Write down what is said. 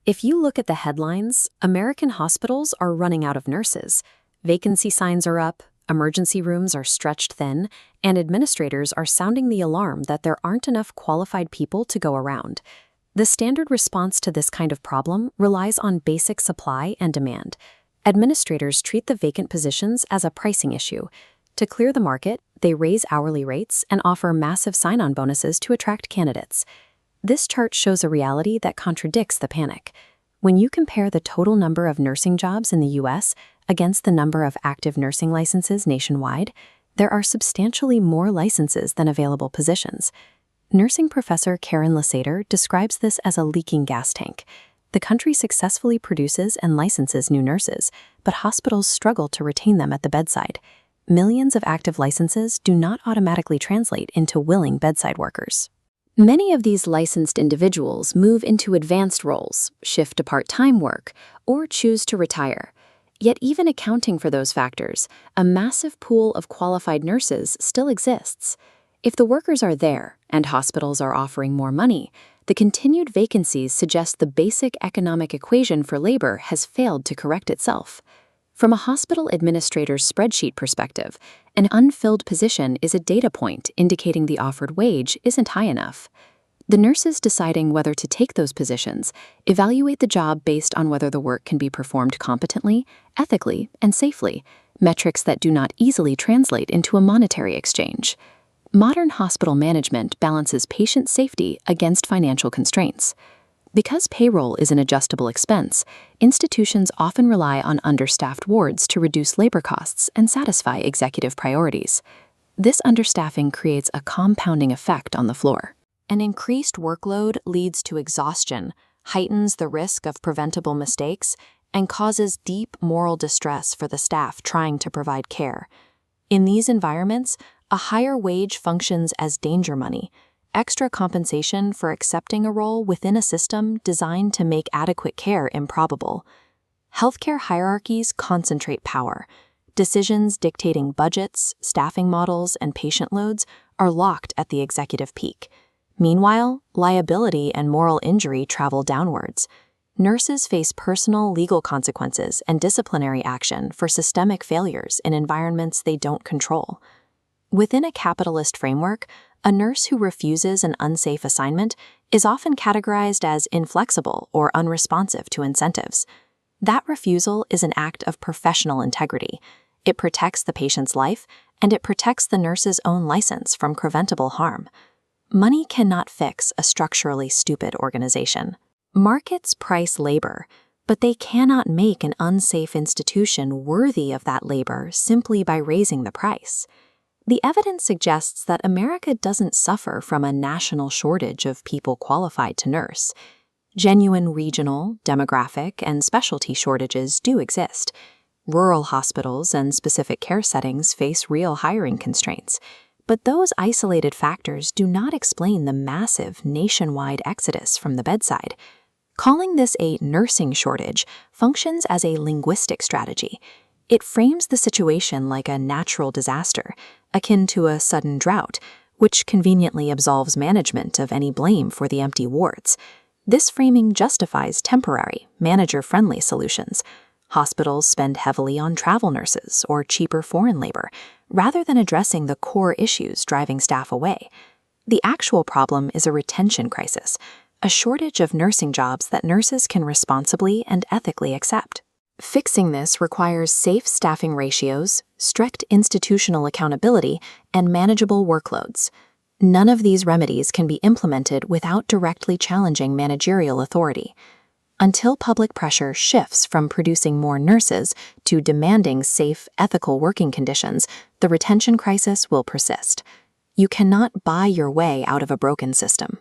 If you look at the headlines, American hospitals are running out of nurses. Vacancy signs are up, emergency rooms are stretched thin, and administrators are sounding the alarm that there aren't enough qualified people to go around. The standard response to this kind of problem relies on basic supply and demand. Administrators treat the vacant positions as a pricing issue. To clear the market, they raise hourly rates and offer massive sign-on bonuses to attract candidates. This chart shows a reality that contradicts the panic. When you compare the total number of nursing jobs in the U.S. against the number of active nursing licenses nationwide, there are substantially more licenses than available positions. Nursing professor Karen Lasater describes this as a leaking gas tank. The country successfully produces and licenses new nurses, but hospitals struggle to retain them at the bedside. Millions of active licenses do not automatically translate into willing bedside workers. Many of these licensed individuals move into advanced roles, shift to part-time work, or choose to retire. Yet even accounting for those factors, a massive pool of qualified nurses still exists. If the workers are there and hospitals are offering more money, the continued vacancies suggest the basic economic equation for labor has failed to correct itself. From a hospital administrator's spreadsheet perspective, an unfilled position is a data point indicating the offered wage isn't high enough. The nurses deciding whether to take those positions evaluate the job based on whether the work can be performed competently, ethically, and safely, metrics that do not easily translate into a monetary exchange. Modern hospital management balances patient safety against financial constraints. Because payroll is an adjustable expense, institutions often rely on understaffed wards to reduce labor costs and satisfy executive priorities. This understaffing creates a compounding effect on the floor. An increased workload leads to exhaustion, heightens the risk of preventable mistakes, and causes deep moral distress for the staff trying to provide care. In these environments, a higher wage functions as danger money, extra compensation for accepting a role within a system designed to make adequate care improbable. Healthcare hierarchies concentrate power. Decisions dictating budgets, staffing models, and patient loads are locked at the executive peak. Meanwhile, liability and moral injury travel downwards. Nurses face personal legal consequences and disciplinary action for systemic failures in environments they don't control. Within a capitalist framework, a nurse who refuses an unsafe assignment is often categorized as inflexible or unresponsive to incentives. That refusal is an act of professional integrity. It protects the patient's life, and it protects the nurse's own license from preventable harm. Money cannot fix a structurally stupid organization. Markets price labor, but they cannot make an unsafe institution worthy of that labor simply by raising the price. The evidence suggests that America doesn't suffer from a national shortage of people qualified to nurse. Genuine regional, demographic, and specialty shortages do exist. Rural hospitals and specific care settings face real hiring constraints, but those isolated factors do not explain the massive nationwide exodus from the bedside. Calling this a nursing shortage functions as a linguistic strategy. It frames the situation like a natural disaster, akin to a sudden drought, which conveniently absolves management of any blame for the empty wards. This framing justifies temporary, manager-friendly solutions. Hospitals spend heavily on travel nurses or cheaper foreign labor, rather than addressing the core issues driving staff away. The actual problem is a retention crisis, a shortage of nursing jobs that nurses can responsibly and ethically accept. Fixing this requires safe staffing ratios, strict institutional accountability, and manageable workloads. None of these remedies can be implemented without directly challenging managerial authority. Until public pressure shifts from producing more nurses to demanding safe, ethical working conditions, the retention crisis will persist. You cannot buy your way out of a broken system.